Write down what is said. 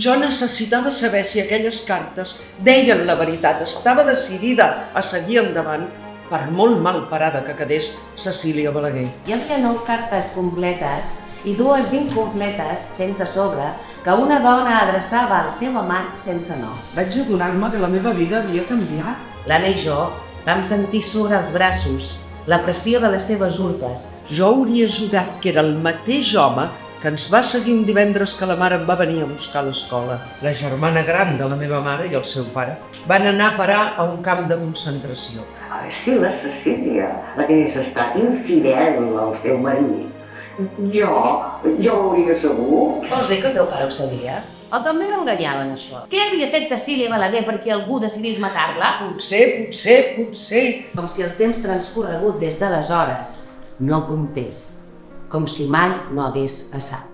Jo necessitava saber si aquelles cartes deien la veritat. Estava decidida a seguir endavant, per molt mal parada que quedés Cecília Balaguer. Hi havia 9 cartes completes i 2 d'incompletes, sense sobre, que una dona adreçava al seu amant sense nom. Vaig adonar-me que la meva vida havia canviat. L'Anna i jo vam sentir sobre els braços la pressió de les seves urpes. Jo hauria jurat que era el mateix home que ens va seguir un divendres que la mare em va venir a buscar a l'escola. La germana gran de la meva mare i el seu pare van anar a parar a un camp de concentració. Si la Cecília hagués estat infidel al teu marit, jo ho hauria sabut. Vols dir que el teu pare ho sabia? O també l'enganyaven, això? Què havia fet Cecília Balaguer perquè algú decidís matar-la? Potser. Com si el temps transcorregut des d'aleshores no comptés, com si mai no hagués passat.